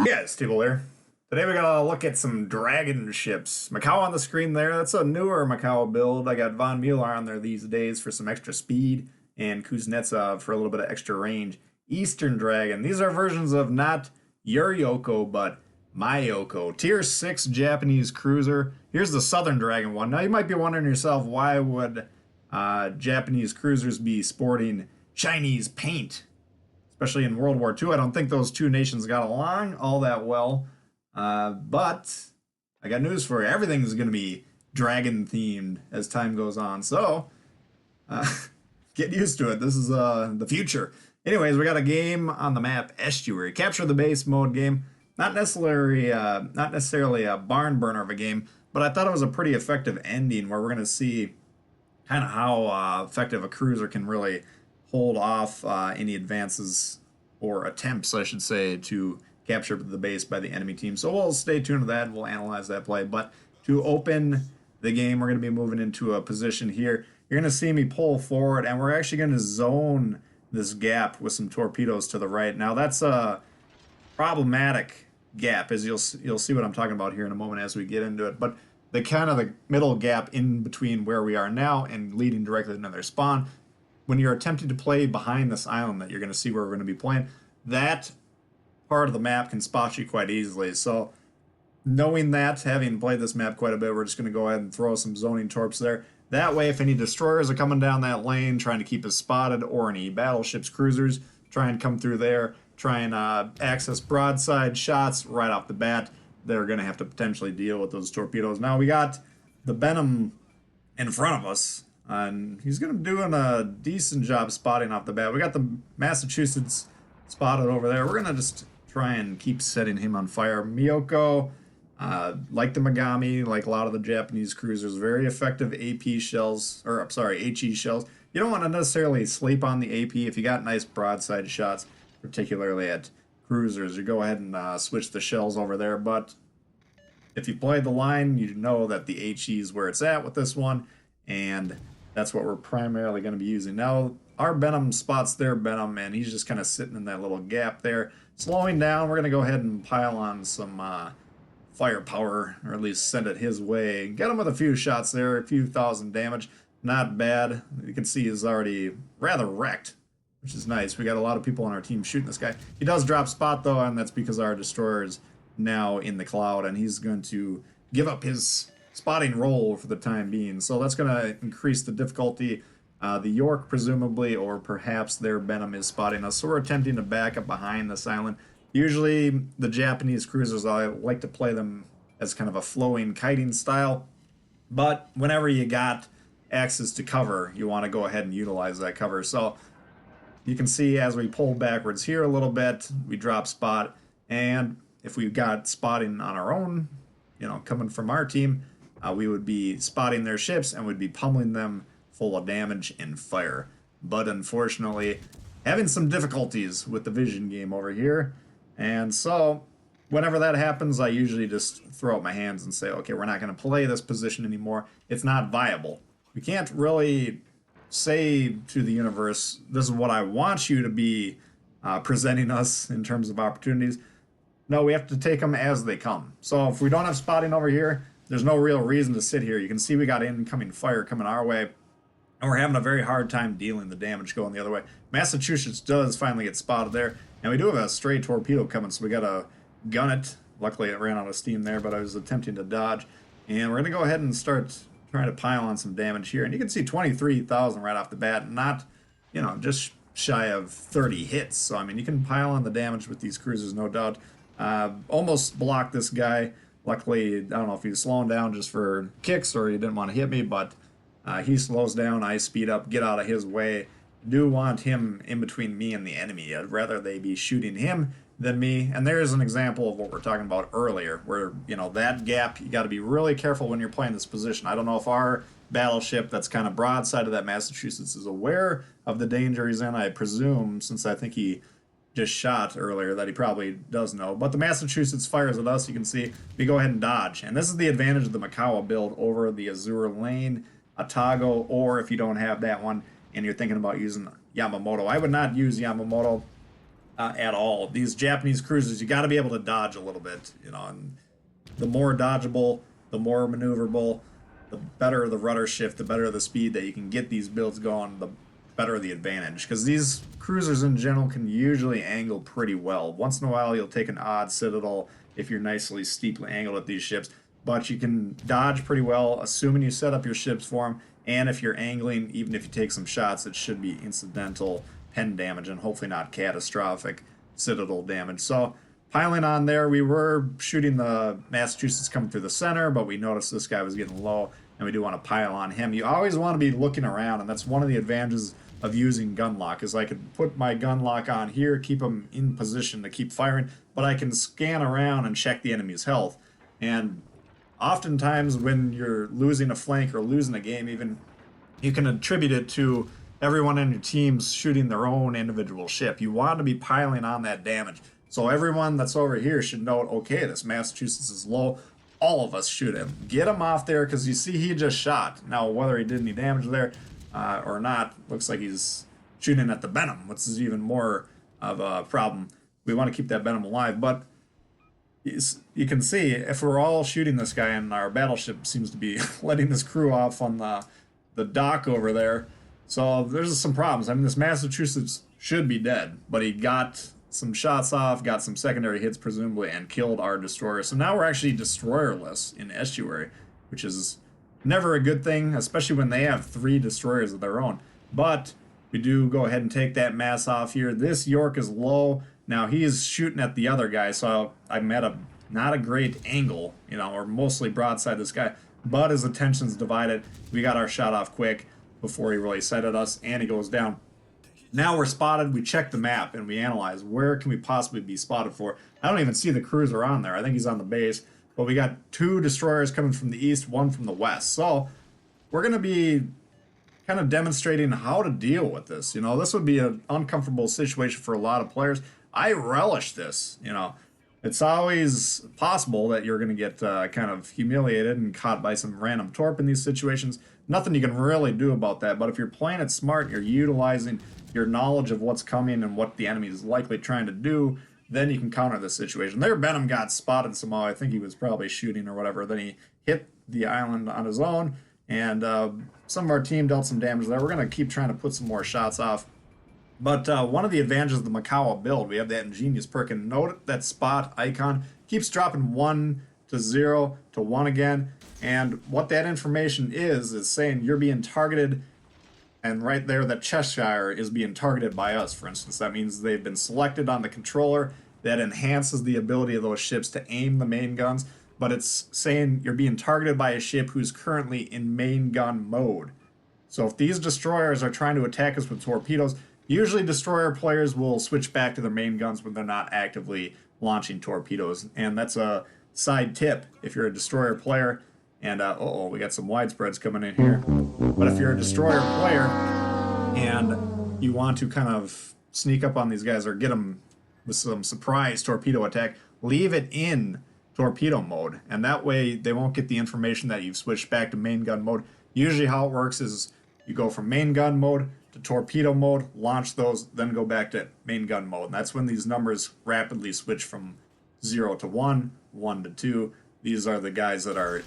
Yeah, it's Tbull here. Today we gotta look at some dragon ships. MIKAWA on the screen there. That's a newer MIKAWA build. I got Von Mueller on there these days for some extra speed, and Kuznetsov for a little bit of extra range. Eastern Dragon. These are versions of not your Yoko, but Myoko. Tier 6 Japanese cruiser. Here's the Southern Dragon one. Now you might be wondering yourself, why would Japanese cruisers be sporting Chinese paint? Especially in World War II. I don't think those two nations got along all that well. But I got news for you. Everything's going to be dragon themed as time goes on. So uh, get used to it. This is the future. Anyways, we got a game on the map Estuary. Capture the base mode game. Not necessarily a barn burner of a game, but I thought it was a pretty effective ending where we're going to see kind of how effective a cruiser can really hold off any advances or attempts, I should say, to capture the base by the enemy team. So we'll stay tuned to that. We'll analyze that play. But to open the game, we're going to be moving into a position here. You're going to see me pull forward, and we're actually going to zone this gap with some torpedoes to the right. Now, that's a problematic gap, as you'll see what I'm talking about here in a moment as we get into it. But the middle gap in between where we are now and leading directly into their spawn, when you're attempting to play behind this island that you're going to see where we're going to be playing, that part of the map can spot you quite easily. So knowing that, having played this map quite a bit, we're just going to go ahead and throw some zoning torps there. That way, if any destroyers are coming down that lane trying to keep us spotted, or any battleships, cruisers, try and come through there, try and access broadside shots right off the bat, they're going to have to potentially deal with those torpedoes. Now, we got the Benham in front of us, and he's going to be doing a decent job spotting off the bat. We got the Massachusetts spotted over there. We're going to just try and keep setting him on fire. Myoko, like the Megami, like a lot of the Japanese cruisers, very effective AP shells, or I'm sorry, HE shells. You don't want to necessarily sleep on the AP if you got nice broadside shots, particularly at cruisers. You go ahead and switch the shells over there, but if you play the line, you know that the HE is where it's at with this one, and that's what we're primarily going to be using. Now, our Benham spots their Benham, and he's just kind of sitting in that little gap there. Slowing down, we're going to go ahead and pile on some firepower, or at least send it his way. Get him with a few shots there, a few thousand damage. Not bad. You can see he's already rather wrecked, which is nice. We got a lot of people on our team shooting this guy. He does drop spot, though, and that's because our destroyer is now in the cloud, and he's going to give up his spotting role for the time being. So that's going to increase the difficulty. The York, presumably, or perhaps their Benham is spotting us. So we're attempting to back up behind this island. Usually, the Japanese cruisers, I like to play them as kind of a flowing kiting style. But whenever you got access to cover, you want to go ahead and utilize that cover. So you can see as we pull backwards here a little bit, we drop spot. And if we got spotting on our own, coming from our team, we would be spotting their ships and would be pummeling them full of damage and fire. But unfortunately, having some difficulties with the vision game over here. And so whenever that happens, I usually just throw up my hands and say, okay, we're not going to play this position anymore. It's not viable. We can't really say to the universe, this is what I want you to be presenting us in terms of opportunities. No, we have to take them as they come. So if we don't have spotting over here, there's no real reason to sit here. You can see we got incoming fire coming our way, and we're having a very hard time dealing the damage going the other way. Massachusetts does finally get spotted there, and we do have a stray torpedo coming, so we got to gun it. Luckily, it ran out of steam there, but I was attempting to dodge. And we're going to go ahead and start trying to pile on some damage here. And you can see 23,000 right off the bat, not, just shy of 30 hits. So, I mean, you can pile on the damage with these cruisers, no doubt. Almost blocked this guy. Luckily, I don't know if he was slowing down just for kicks or he didn't want to hit me, but he slows down, I speed up, get out of his way. Do want him in between me and the enemy. I'd rather they be shooting him than me. And there's an example of what we're talking about earlier, where, that gap, you got to be really careful when you're playing this position. I don't know if our battleship that's kind of broadside of that Massachusetts is aware of the danger he's in. I presume, since I think he just shot earlier, that he probably does know. But the Massachusetts fires at us. You can see we go ahead and dodge. And this is the advantage of the MIKAWA build over the Azure Lane, Atago, or if you don't have that one and you're thinking about using Yamamoto. I would not use Yamamoto. at all. These Japanese cruisers, you got to be able to dodge a little bit, you know, and the more dodgeable, the more maneuverable, the better the rudder shift, the better the speed that you can get these builds going, the better the advantage. Because these cruisers in general can usually angle pretty well. Once in a while, you'll take an odd citadel if you're nicely steeply angled at these ships, but you can dodge pretty well, assuming you set up your ships for them. And if you're angling, even if you take some shots, it should be incidental pen damage and hopefully not catastrophic citadel damage. So piling on there, we were shooting the Massachusetts coming through the center, but we noticed this guy was getting low, and we do want to pile on him. You always want to be looking around, and that's one of the advantages of using gun lock, is I could put my gun lock on here, keep him in position to keep firing, but I can scan around and check the enemy's health. And oftentimes when you're losing a flank or losing a game even, you can attribute it to everyone in your team's shooting their own individual ship. You want to be piling on that damage. So everyone that's over here should note, okay, this Massachusetts is low. All of us shoot him. Get him off there, because you see he just shot. Now, whether he did any damage there or not, looks like he's shooting at the Venom, which is even more of a problem. We want to keep that Venom alive, but you can see if we're all shooting this guy and our battleship seems to be letting this crew off on the dock over there. So there's some problems. I mean, this Massachusetts should be dead, but he got some shots off, got some secondary hits presumably, and killed our destroyer. So now we're actually destroyerless in estuary, which is never a good thing, especially when they have 3 destroyers of their own. But we do go ahead and take that mass off here. This York is low. Now he is shooting at the other guy, so I'm at a not a great angle, you know, or mostly broadside this guy, but his attention's divided. We got our shot off quick before he really sighted us, and he goes down. Now we're spotted. We check the map and we analyze where can we possibly be spotted for. I don't even see the cruiser on there. I think he's on the base, but we got 2 destroyers coming from the east, 1 from the west. So we're going to be kind of demonstrating how to deal with this. You know, this would be an uncomfortable situation for a lot of players. I relish this. You know, it's always possible that you're going to get kind of humiliated and caught by some random torp in these situations. Nothing you can really do about that, but if you're playing it smart, you're utilizing your knowledge of what's coming and what the enemy is likely trying to do, then you can counter this situation. There, Benham got spotted somehow. I think he was probably shooting or whatever. Then he hit the island on his own, and some of our team dealt some damage there. We're going to keep trying to put some more shots off. But one of the advantages of the MIKAWA build, we have that ingenious perk, and note that spot icon keeps dropping 1 to 0 to 1 again. And what that information is saying you're being targeted, and right there that Cheshire is being targeted by us, for instance. That means they've been selected on the controller. That enhances the ability of those ships to aim the main guns, but it's saying you're being targeted by a ship who's currently in main gun mode. So if these destroyers are trying to attack us with torpedoes, usually destroyer players will switch back to their main guns when they're not actively launching torpedoes. And that's a side tip if you're a destroyer player. And we got some widespreads coming in here. But if you're a destroyer player and you want to kind of sneak up on these guys or get them with some surprise torpedo attack, leave it in torpedo mode. And that way they won't get the information that you've switched back to main gun mode. Usually how it works is you go from main gun mode to torpedo mode, launch those, then go back to main gun mode. And that's when these numbers rapidly switch from 0 to 1, 1 to 2. These are the guys that are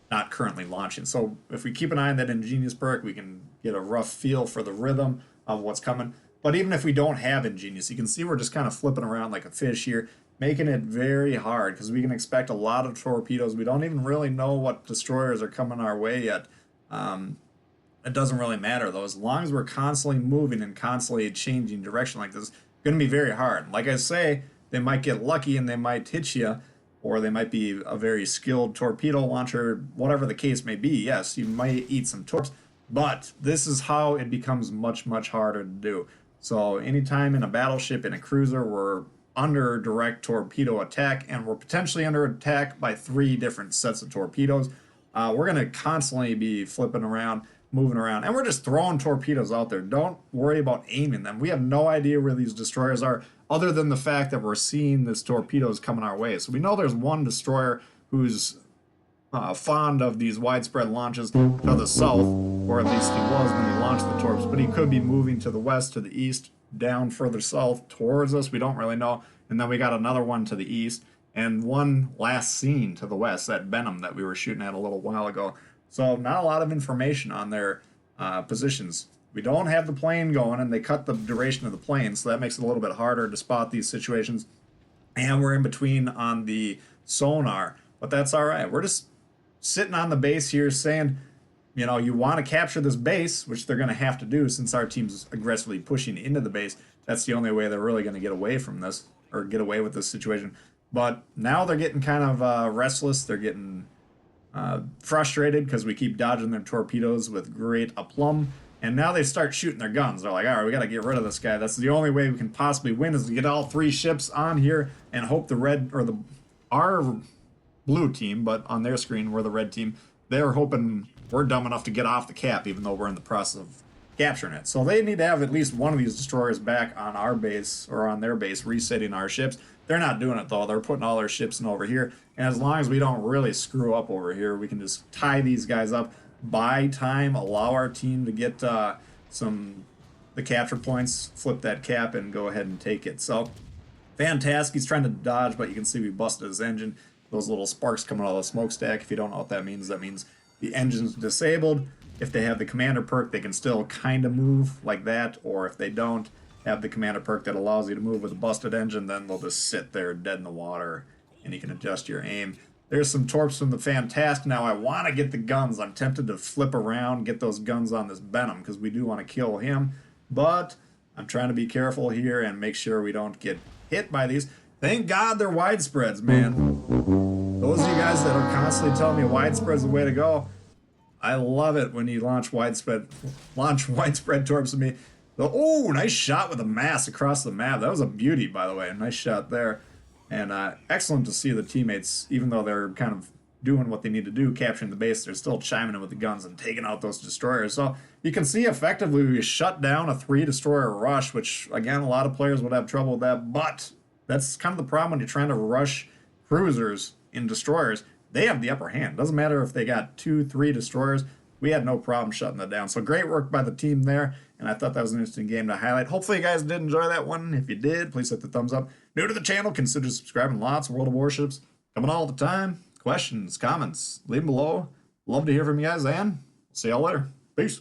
not currently launching. So if we keep an eye on that ingenious perk, we can get a rough feel for the rhythm of what's coming. But even if we don't have ingenious, you can see we're just kind of flipping around like a fish here, making it very hard because we can expect a lot of torpedoes. We don't even really know what destroyers are coming our way yet. It doesn't really matter though. As long as we're constantly moving and constantly changing direction like this, it's going to be very hard. Like I say, they might get lucky and they might hit you, or they might be a very skilled torpedo launcher, whatever the case may be. Yes, you might eat some torps, but this is how it becomes much, much harder to do. So anytime in a battleship, in a cruiser, we're under direct torpedo attack, and we're potentially under attack by 3 different sets of torpedoes, we're going to constantly be flipping around, moving around, and we're just throwing torpedoes out there. Don't worry about aiming them. We have no idea where these destroyers are, other than the fact that we're seeing this torpedoes coming our way. So we know there's one destroyer who's fond of these widespread launches to the south, or at least he was when he launched the torps, but he could be moving to the west, to the east, down further south towards us. We don't really know. And then we got another one to the east and one last seen to the west, that Benham that we were shooting at a little while ago. So not a lot of information on their positions. We don't have the plane going, and they cut the duration of the plane, so that makes it a little bit harder to spot these situations. And we're in between on the sonar, but that's all right. We're just sitting on the base here saying, you know, you want to capture this base, which they're going to have to do since our team's aggressively pushing into the base. That's the only way they're really going to get away from this, or get away with this situation. But now they're getting kind of restless. They're getting frustrated because we keep dodging their torpedoes with great aplomb. And now they start shooting their guns. They're like, all right, we got to get rid of this guy. That's the only way we can possibly win, is to get all 3 ships on here and hope the red, or our blue team, but on their screen we're the red team. They're hoping we're dumb enough to get off the cap, even though we're in the process of capturing it. So they need to have at least one of these destroyers back on our base, or on their base, resetting our ships. They're not doing it though. They're putting all their ships in over here. And as long as we don't really screw up over here, we can just tie these guys up, buy time, allow our team to get the capture points, flip that cap, and go ahead and take it. So fantastic. He's trying to dodge, but you can see we busted his engine. Those little sparks coming out of the smokestack. If you don't know what that means the engine's disabled. If they have the commander perk, they can still kind of move like that, or if they don't have the commander perk that allows you to move with a busted engine, then they'll just sit there dead in the water, and you can adjust your aim. There's some torps from the Fantastic. Now I want to get the guns. I'm tempted to flip around, get those guns on this Benham, because we do want to kill him, but I'm trying to be careful here and make sure we don't get hit by these. Thank God they're widespreads, man. Those of you guys that are constantly telling me widespread's the way to go, I love it when you launch widespread torps at me. Oh, nice shot with a mass across the map. That was a beauty, by the way. Nice shot there. And excellent to see the teammates, even though they're kind of doing what they need to do, capturing the base, they're still chiming in with the guns and taking out those destroyers. So you can see effectively we shut down a 3-destroyer rush, which, again, a lot of players would have trouble with that. But that's kind of the problem when you're trying to rush cruisers in destroyers. They have the upper hand. Doesn't matter if they got 2-3 destroyers. We had no problem shutting that down. So great work by the team there, and I thought that was an interesting game to highlight. Hopefully you guys did enjoy that one. If you did, please hit the thumbs up. New to the channel, consider subscribing. Lots of World of Warships coming all the time. Questions, comments, leave them below. Love to hear from you guys, and see y'all later. Peace.